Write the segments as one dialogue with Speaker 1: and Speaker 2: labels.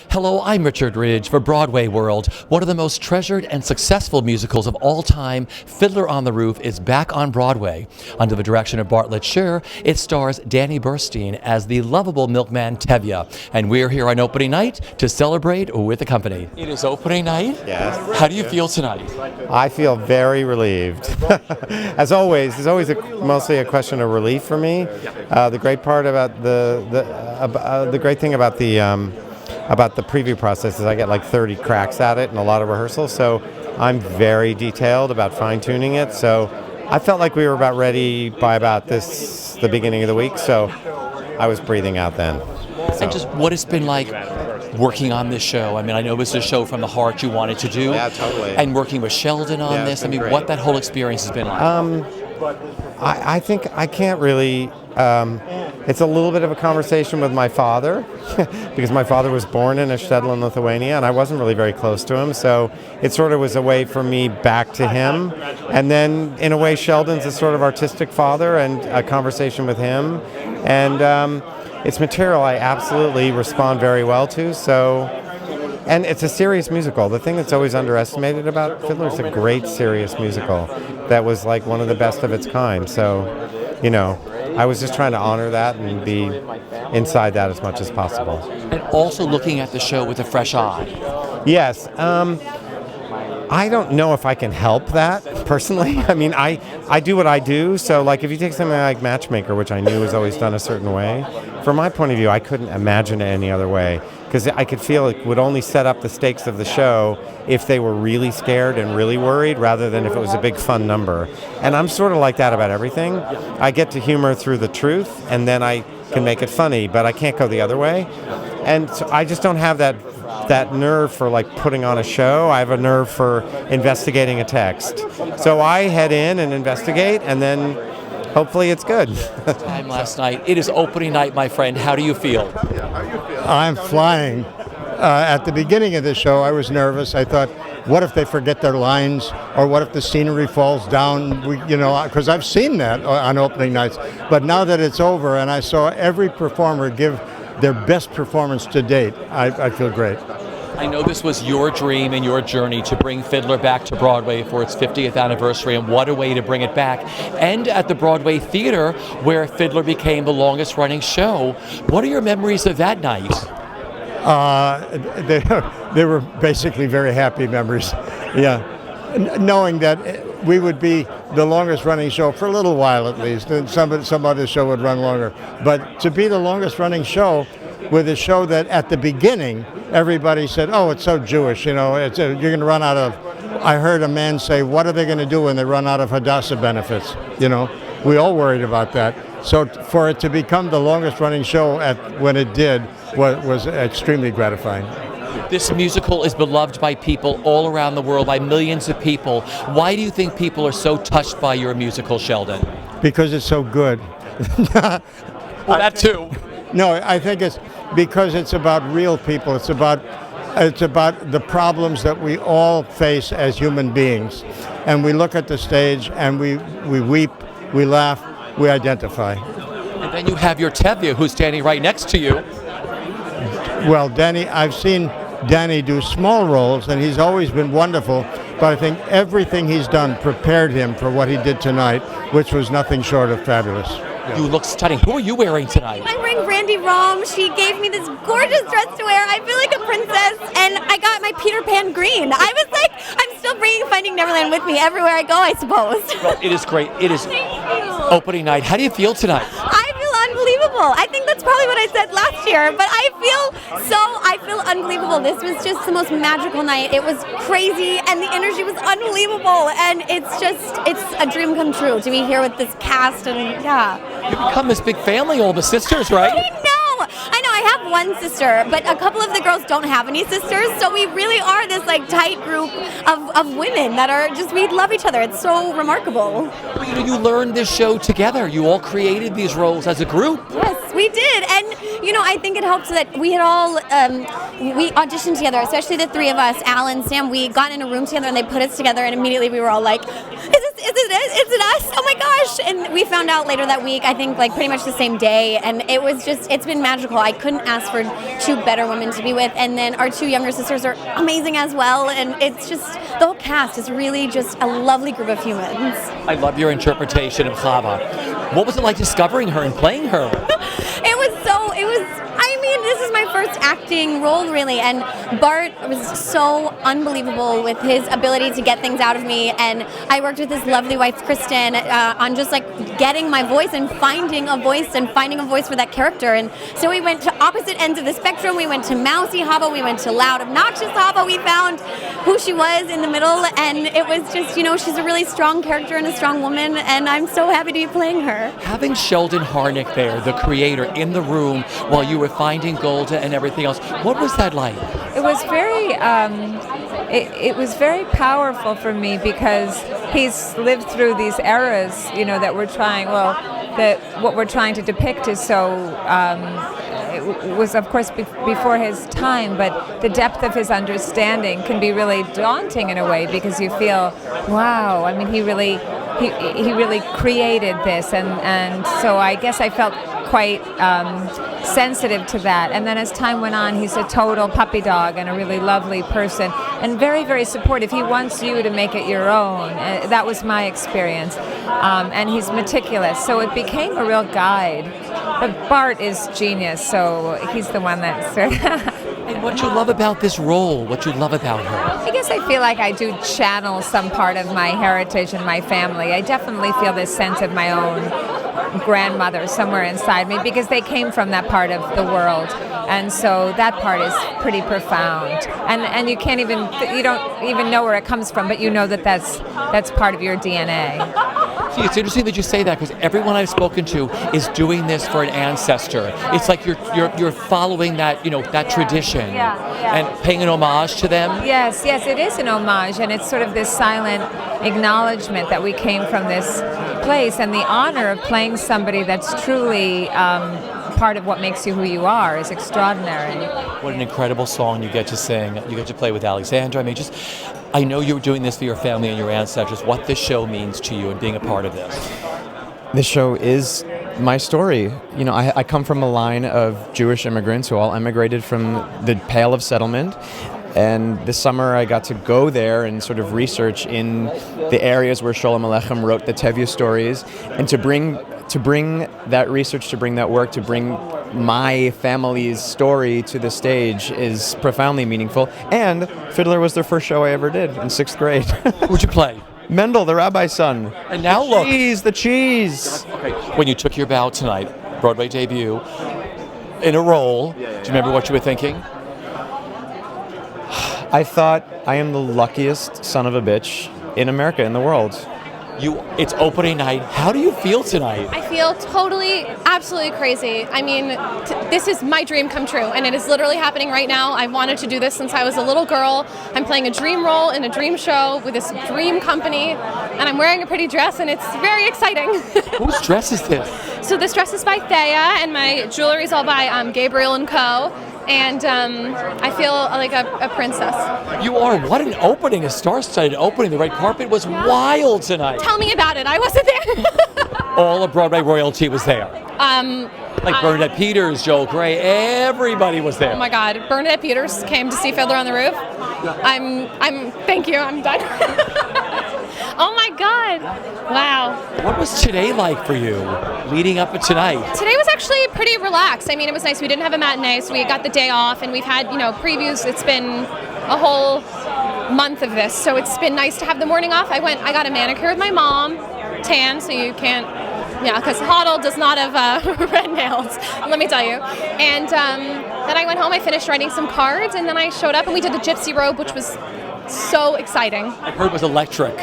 Speaker 1: Hello, I'm Richard Ridge for BroadwayWorld. One of the most treasured and successful musicals of all time, Fiddler on the Roof, is back on Broadway. Under the direction of Bartlett Sher, it stars Danny Burstein as the lovable milkman Tevye. And we're here on opening night to celebrate with the company. It is opening night?
Speaker 2: Yes.
Speaker 1: How do you feel tonight?
Speaker 2: I feel very relieved. As always, it's always mostly a question of relief for me. The great part about the great thing about the preview process is I get like 30 cracks at it and a lot of rehearsals, so I'm very detailed about fine-tuning it. So I felt like we were about ready by about the beginning of the week, so I was breathing out then. So.
Speaker 1: And just what it's been like working on this show. I mean, I know this is a show from the heart you wanted to do.
Speaker 2: Yeah, totally.
Speaker 1: And working with Sheldon on this. I mean,
Speaker 2: great.
Speaker 1: what that whole experience has been like.
Speaker 2: I think I can't really. It's a little bit of a conversation with my father because my father was born in a shtetl in Lithuania and I wasn't really very close to him, so it sort of was a way for me back to him. And then in a way Sheldon's a sort of artistic father and a conversation with him, and it's material I absolutely respond very well to. So, and it's a serious musical. The thing that's always underestimated about Fiddler is a great serious musical that was like one of the best of its kind. So, you know, I was just trying to honor that and be inside that as much as possible.
Speaker 1: And also looking at the show with a fresh eye.
Speaker 2: Yes. I don't know if I can help that personally. I mean, I do what I do. So, like, if you take something like Matchmaker, which I knew was always done a certain way, from my point of view, I couldn't imagine it any other way. Because I could feel it would only set up the stakes of the show if they were really scared and really worried, rather than if it was a big fun number. And I'm sort of like that about everything. I get to humor through the truth, and then I can make it funny, but I can't go the other way. And so I just don't have that nerve for like putting on a show. I have a nerve for investigating a text. So I head in and investigate, and then hopefully it's good.
Speaker 1: Time last night. It is opening night, my friend. How do you feel?
Speaker 3: I'm flying. At the beginning of the show, I was nervous. I thought, what if they forget their lines, or what if the scenery falls down? Because I've seen that on opening nights. But now that it's over, and I saw every performer give their best performance to date, I feel great.
Speaker 1: I know this was your dream and your journey to bring Fiddler back to Broadway for its 50th anniversary, and what a way to bring it back. And at the Broadway Theatre, where Fiddler became the longest running show. What are your memories of that night?
Speaker 3: They were basically very happy memories. Yeah. Knowing that we would be the longest running show for a little while at least, and some other show would run longer. But to be the longest running show with a show that at the beginning everybody said, oh, it's so Jewish, you're going to run out of, I heard a man say, what are they going to do when they run out of Hadassah benefits? We all worried about that. So for it to become the longest running show when it did was extremely gratifying.
Speaker 1: This musical is beloved by people all around the world, by millions of people. Why do you think people are so touched by your musical, Sheldon?
Speaker 3: Because it's so good.
Speaker 1: Well, that too.
Speaker 3: No, I think it's because it's about real people. It's about the problems that we all face as human beings. And we look at the stage and we weep, we laugh, we identify.
Speaker 1: And then you have your Tevye, who's standing right next to you.
Speaker 3: Well, I've seen Danny do small roles, and he's always been wonderful, but I think everything he's done prepared him for what he did tonight, which was nothing short of fabulous.
Speaker 1: You look stunning. Who are you wearing tonight?
Speaker 4: I'm wearing Brandy Rome. She gave me this gorgeous dress to wear. I feel like a princess, and I got my Peter Pan green. I was like, I'm still bringing Finding Neverland with me everywhere I go, I suppose.
Speaker 1: Well, it is great. It is opening night. How do you feel tonight?
Speaker 4: I feel unbelievable. I think that's probably what I said last year, but I feel unbelievable. This was just the most magical night. It was crazy, and the energy was unbelievable, and it's a dream come true to be here with this cast, and yeah.
Speaker 1: You become this big family, all the sisters, right?
Speaker 4: I know. I have one sister, but a couple of the girls don't have any sisters, so we really are this like tight group of women that are just, we love each other. It's so remarkable.
Speaker 1: Well, you learned this show together. You all created these roles as a group.
Speaker 4: Yes, we did. And I think it helped that we had all we auditioned together, especially the three of us, Al and Sam. We got in a room together and they put us together, and immediately we were all like, is this is it us? Oh my gosh. And we found out later that week, I think like pretty much the same day. And it was just, it's been magical. I couldn't ask for two better women to be with. And then our two younger sisters are amazing as well. And it's just, the whole cast is really just a lovely group of humans.
Speaker 1: I love your interpretation of Chava. What was it like discovering her and playing her?
Speaker 4: This is my first acting role, really, and Bart was so unbelievable with his ability to get things out of me, and I worked with his lovely wife, Kristen, on just like getting my voice and finding a voice for that character, and so we went to opposite ends of the spectrum. We went to mousy Hava, we went to loud, obnoxious Hava. We found who she was in the middle, and it was just, she's a really strong character and a strong woman, and I'm so happy to be playing her.
Speaker 1: Having Sheldon Harnick there, the creator, in the room while you were finding Golda and everything else, what was that like?
Speaker 5: It was very, it was very powerful for me because he's lived through these eras, that we're trying. Well, that what we're trying to depict is so. It was, of course, before his time, but the depth of his understanding can be really daunting in a way because you feel, wow. I mean, he really created this, and so I guess I felt quite sensitive to that. And then as time went on, he's a total puppy dog and a really lovely person and very, very supportive. He wants you to make it your own. That was my experience. And he's meticulous, so it became a real guide. But Bart is genius, so he's the one that's
Speaker 1: And what you love about this role, what you love about her?
Speaker 5: I guess I feel like I do channel some part of my heritage and my family. I definitely feel this sense of my own grandmother somewhere inside me because they came from that part of the world, and so that part is pretty profound. And you don't even know where it comes from, but you know that's part of your DNA.
Speaker 1: See, it's interesting that you say that because everyone I've spoken to is doing this for an ancestor. It's like you're following that that tradition and paying an homage to them.
Speaker 5: Yes, it is an homage, and it's sort of this silent acknowledgement that we came from this place, and the honor of playing somebody that's truly part of what makes you who you are is extraordinary.
Speaker 1: What an incredible song you get to sing. You get to play with Alexandra. I mean, I know you're doing this for your family and your ancestors. What this show means to you and being a part of this.
Speaker 6: This show is my story. I come from a line of Jewish immigrants who all emigrated from the Pale of Settlement. And this summer I got to go there and sort of research in the areas where Sholem Aleichem wrote the Tevye stories, and to bring that research, to bring that work, to bring my family's story to the stage is profoundly meaningful. And Fiddler was the first show I ever did in 6th grade.
Speaker 1: Who'd you play?
Speaker 6: Mendel, the rabbi's son.
Speaker 1: And now look.
Speaker 6: The cheese.
Speaker 1: Okay. When you took your bow tonight, Broadway debut, in a role, do you remember what you were thinking?
Speaker 6: I thought, I am the luckiest son of a bitch in America, in the world.
Speaker 1: It's opening night. How do you feel tonight?
Speaker 7: I feel totally, absolutely crazy. I mean, this is my dream come true, and it is literally happening right now. I've wanted to do this since I was a little girl. I'm playing a dream role in a dream show with this dream company, and I'm wearing a pretty dress, and it's very exciting.
Speaker 1: Whose dress is this?
Speaker 7: So this dress is by Thea, and my jewelry is all by Gabriel & Co., and I feel like a princess.
Speaker 1: You are. What an opening, a star-studded opening. The red carpet was wild tonight.
Speaker 7: Tell me about it. I wasn't there.
Speaker 1: All of Broadway royalty was there. Like Bernadette Peters, Joel Grey, everybody was there.
Speaker 7: Oh my God, Bernadette Peters came to see Fiddler on the Roof. Thank you, I'm done. Oh my God, wow.
Speaker 1: What was today like for you, leading up to tonight?
Speaker 7: Today was actually pretty relaxed. I mean, it was nice. We didn't have a matinee, so we got the day off, and we've had, previews. It's been a whole month of this, so it's been nice to have the morning off. I got a manicure with my mom, tan, so you can't, because Hoddle does not have red nails, let me tell you. And then I went home, I finished writing some cards, and then I showed up and we did the gypsy robe, which was so exciting.
Speaker 1: I heard it was electric.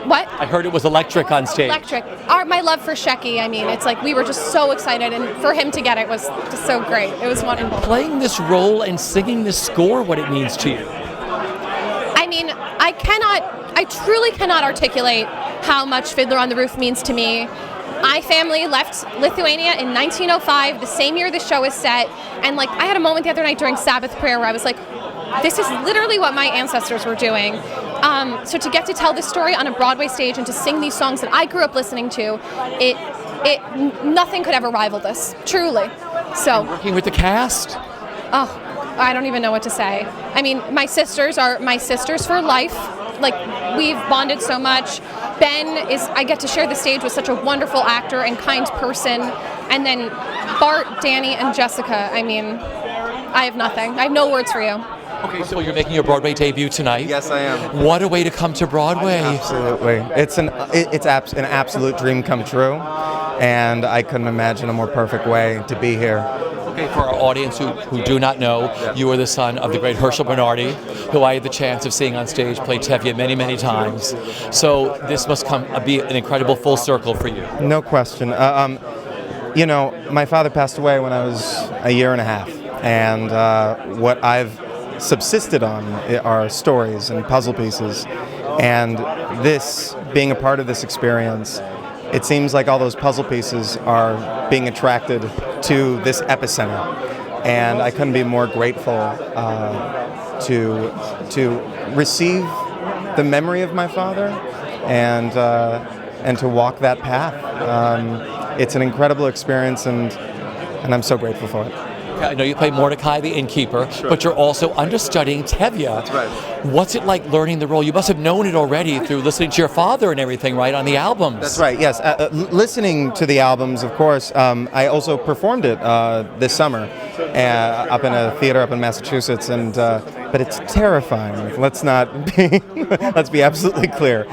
Speaker 7: What?
Speaker 1: I heard it was electric on stage.
Speaker 7: Electric. My love for Shecky, I mean, it's like we were just so excited, and for him to get it was just so great. It was wonderful.
Speaker 1: Playing this role and singing this score, what it means to you?
Speaker 7: I mean, I truly cannot articulate how much Fiddler on the Roof means to me. My family left Lithuania in 1905, the same year the show is set, and I had a moment the other night during Sabbath prayer where I was like, this is literally what my ancestors were doing. So to get to tell this story on a Broadway stage and to sing these songs that I grew up listening to, nothing could ever rival this, truly. So
Speaker 1: Working with the cast?
Speaker 7: oh, I don't even know what to say. I mean, my sisters are my sisters for life. Like, we've bonded so much. I get to share the stage with such a wonderful actor and kind person. And then Bart, Danny, and Jessica, I mean, I have nothing. I have no words for you.
Speaker 1: Okay, so you're making your Broadway debut tonight.
Speaker 8: Yes, I am.
Speaker 1: What a way to come to Broadway.
Speaker 8: Absolutely. It's an absolute dream come true, and I couldn't imagine a more perfect way to be here.
Speaker 1: Okay, for our audience who do not know, you are the son of the great Herschel Bernardi, who I had the chance of seeing on stage play Tevye many, many times. So this must be an incredible full circle for you.
Speaker 8: No question. You know, my father passed away when I was a year and a half, and what I've subsisted on are stories and puzzle pieces, and this, being a part of this experience, it seems like all those puzzle pieces are being attracted to this epicenter, and I couldn't be more grateful to receive the memory of my father and to walk that path. It's an incredible experience, and I'm so grateful for it.
Speaker 1: I know you play Mordecai, the innkeeper, but you're also understudying Tevye.
Speaker 8: That's right.
Speaker 1: What's it like learning the role? You must have known it already through listening to your father and everything, right, on the albums.
Speaker 8: That's right, yes. Listening to the albums, of course, I also performed it this summer up in a theater up in Massachusetts, and but it's terrifying. Let's be absolutely clear.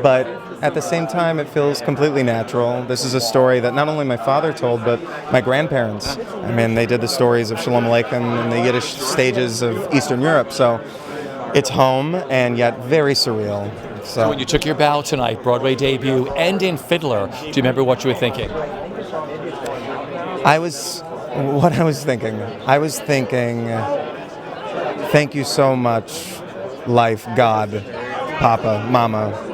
Speaker 8: But at the same time, it feels completely natural. This is a story that not only my father told, but my grandparents. I mean, they did the stories of Shalom Aleichem and the Yiddish stages of Eastern Europe. So it's home and yet very surreal.
Speaker 1: So when you took your bow tonight, Broadway debut, and in Fiddler, do you remember what you were thinking?
Speaker 8: I was thinking, thank you so much, life, God, Papa, Mama.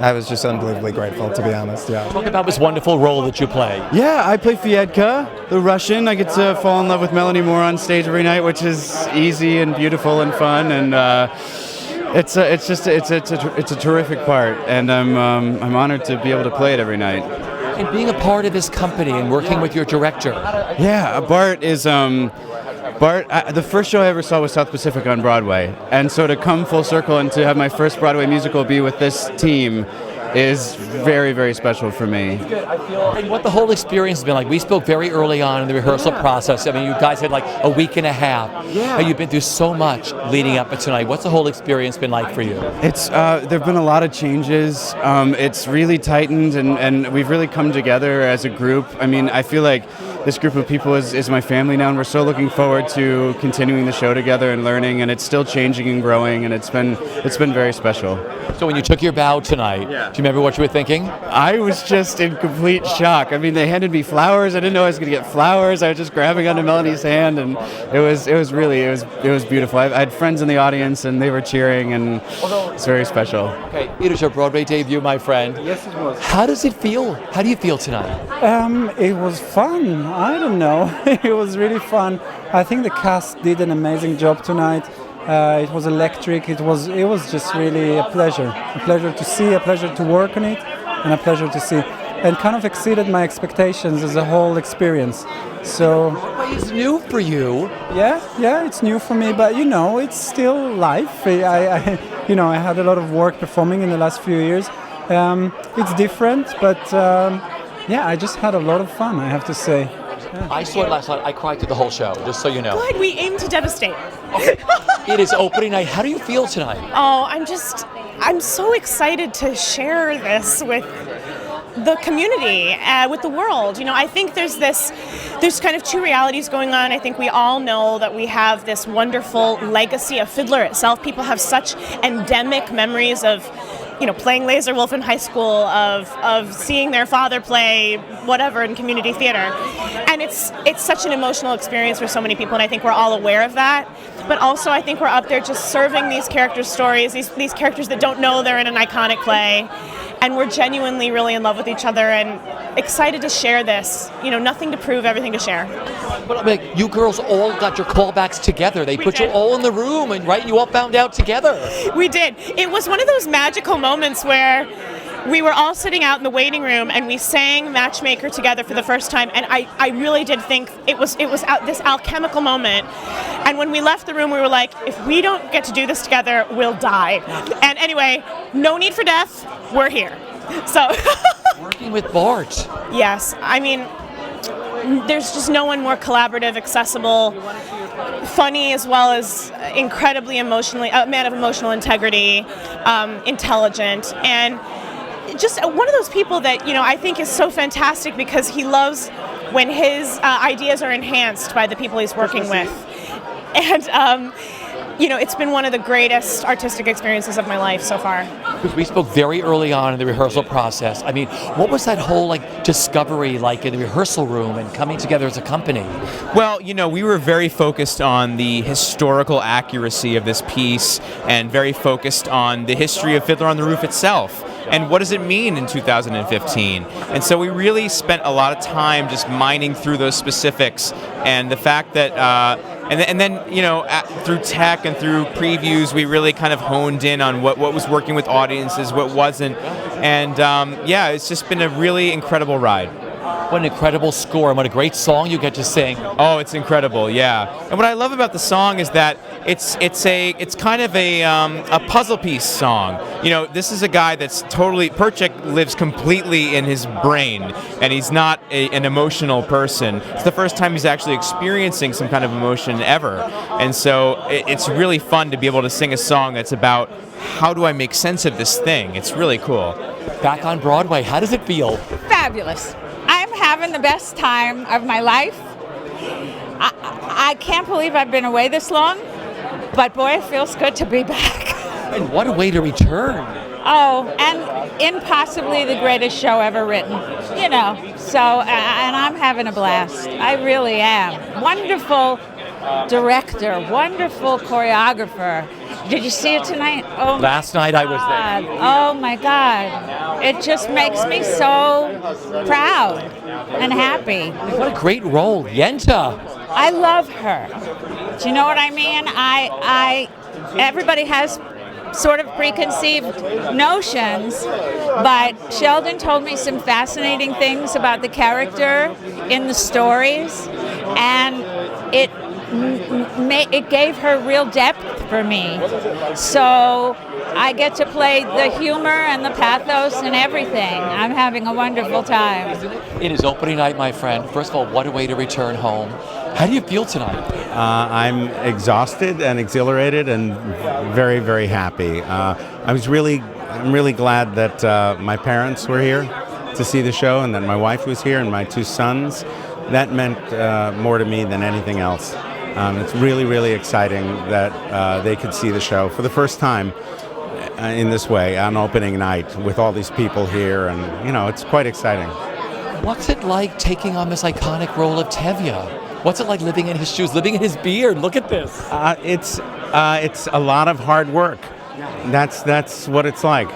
Speaker 8: I was just unbelievably grateful, to be honest. Yeah.
Speaker 1: Talk about this wonderful role that you play.
Speaker 9: Yeah, I play Fiedka, the Russian. I get to fall in love with Melanie Moore on stage every night, which is easy and beautiful and fun, and it's a terrific part, and I'm honored to be able to play it every night.
Speaker 1: And being a part of this company and working with your director.
Speaker 9: Yeah, Bart is. The first show I ever saw was South Pacific on Broadway, and so to come full circle and to have my first Broadway musical be with this team is very, very special for me.
Speaker 1: And what the whole experience has been like. We spoke very early on in the rehearsal process. I mean, you guys had like a week and a half.
Speaker 9: Yeah.
Speaker 1: And you've been through so much leading up to tonight. What's the whole experience been like for you?
Speaker 9: It's there've been a lot of changes. It's really tightened, and we've really come together as a group. I mean, I feel like this group of people is my family now, and we're so looking forward to continuing the show together and learning, and it's still changing and growing, and it's been very special.
Speaker 1: So when you took your bow tonight, do you remember what you were thinking?
Speaker 9: I was just in complete shock. I mean, they handed me flowers. I didn't know I was going to get flowers. I was just grabbing onto Melanie's hand, and it was beautiful. I had friends in the audience, and they were cheering, and it's very special.
Speaker 1: Okay, it is your Broadway debut, my friend.
Speaker 10: Yes, it was.
Speaker 1: How does it feel? How do you feel tonight?
Speaker 10: It was fun. I don't know. It was really fun. I think the cast did an amazing job tonight. It was electric. It was just really a pleasure to see, a pleasure to work on it, and a pleasure to see, and kind of exceeded my expectations as a whole experience. So
Speaker 1: Broadway is new for you.
Speaker 10: Yeah, it's new for me, but it's still life. I had a lot of work performing in the last few years. It's different, but I just had a lot of fun, I have to say. Yeah.
Speaker 1: I saw it last night. I cried through the whole show, just so you know.
Speaker 11: Good, we aim to devastate.
Speaker 1: It is opening night. How do you feel tonight?
Speaker 11: Oh, I'm so excited to share this with the community, with the world. I think there's kind of two realities going on. I think we all know that we have this wonderful legacy of Fiddler itself. People have such endemic memories of playing Laser Wolf in high school, of seeing their father play whatever in community theater. And it's such an emotional experience for so many people, and I think we're all aware of that. But also I think we're up there just serving these characters' stories, these characters that don't know they're in an iconic play. and we're genuinely really in love with each other and excited to share this. Nothing to prove, everything to share.
Speaker 1: But you girls all got your callbacks together. They put you all in the room and you all found out together.
Speaker 11: We did. It was one of those magical moments where we were all sitting out in the waiting room and we sang Matchmaker together for the first time, and I really did think it was this alchemical moment. And when we left the room, we were like, if we don't get to do this together, we'll die. And anyway, no need for death. We're here. So
Speaker 1: working with Bart.
Speaker 11: Yes, I mean, there's just no one more collaborative, accessible, funny, as well as incredibly emotionally, a man of emotional integrity, intelligent, and just one of those people that, I think is so fantastic because he loves when his ideas are enhanced by the people he's working with. And, it's been one of the greatest artistic experiences of my life so far.
Speaker 1: We spoke very early on in the rehearsal process. I mean, what was that whole discovery like in the rehearsal room and coming together as a company?
Speaker 12: Well, we were very focused on the historical accuracy of this piece and very focused on the history of Fiddler on the Roof itself. And what does it mean in 2015? And so we really spent a lot of time just mining through those specifics, and the fact that, and then through tech and through previews, we really kind of honed in on what was working with audiences, what wasn't, and it's just been a really incredible ride.
Speaker 1: What an incredible score and what a great song you get to sing.
Speaker 12: Oh, it's incredible, yeah. And what I love about the song is that it's kind of a puzzle piece song. This is a guy that's totally, Perchik lives completely in his brain, and he's not an emotional person. It's the first time he's actually experiencing some kind of emotion ever. And so it's really fun to be able to sing a song that's about how do I make sense of this thing. It's really cool.
Speaker 1: Back on Broadway, how does it feel?
Speaker 5: Fabulous. I'm having the best time of my life. I can't believe I've been away this long, but boy, it feels good to be back.
Speaker 1: And what a way to return.
Speaker 5: Oh, and impossibly the greatest show ever written, so, and I'm having a blast. I really am. Wonderful director, wonderful choreographer. Did you see it tonight? Oh,
Speaker 1: last night I was there.
Speaker 5: Oh my God. It just makes me so proud and happy.
Speaker 1: What a great role, Yenta.
Speaker 5: I love her. Do you know what I mean? Everybody has sort of preconceived notions, but Sheldon told me some fascinating things about the character in the stories, and it gave her real depth for me. So I get to play the humor and the pathos and everything. I'm having a wonderful time.
Speaker 1: It is opening night, my friend. First of all, what a way to return home. How do you feel tonight?
Speaker 2: I'm exhausted and exhilarated and very, very happy. I'm really glad that my parents were here to see the show, and that my wife was here and my two sons. That meant more to me than anything else. It's really, really exciting that they could see the show for the first time in this way on opening night with all these people here, and it's quite exciting.
Speaker 1: What's it like taking on this iconic role of Tevye? What's it like living in his shoes, living in his beard? Look at this.
Speaker 2: It's a lot of hard work. That's what it's like.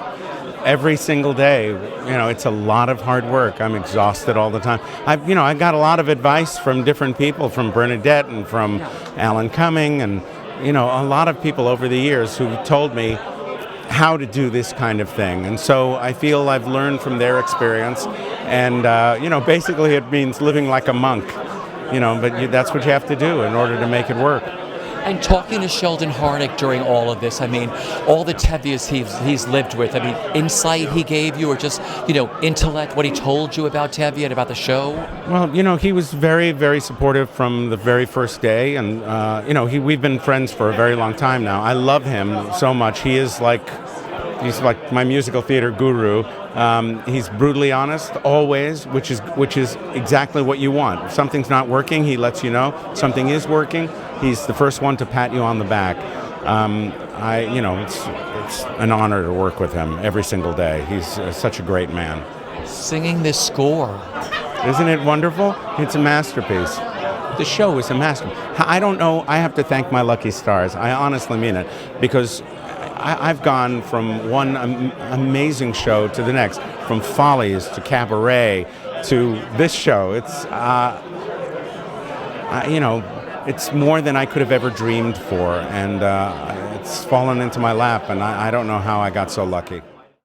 Speaker 2: Every single day, it's a lot of hard work. I'm exhausted all the time. I got a lot of advice from different people, from Bernadette and from Alan Cumming, and a lot of people over the years who told me how to do this kind of thing. And so I feel I've learned from their experience, and basically it means living like a monk. But that's what you have to do in order to make it work.
Speaker 1: And talking to Sheldon Harnick during all of this, I mean, all the Tevyes he's lived with, I mean, insight he gave you, or just, intellect, what he told you about Tevye and about the show?
Speaker 2: Well, he was very, very supportive from the very first day, and, we've been friends for a very long time now. I love him so much. He's like my musical theater guru. He's brutally honest, always, which is exactly what you want. If something's not working, he lets you know. If something is working, he's the first one to pat you on the back. It's an honor to work with him every single day. He's such a great man.
Speaker 1: Singing this score.
Speaker 2: Isn't it wonderful? It's a masterpiece. The show is a masterpiece. I don't know. I have to thank my lucky stars. I honestly mean it, because I've gone from one amazing show to the next, from Follies to Cabaret to this show. It's, it's more than I could have ever dreamed for, and it's fallen into my lap, and I don't know how I got so lucky.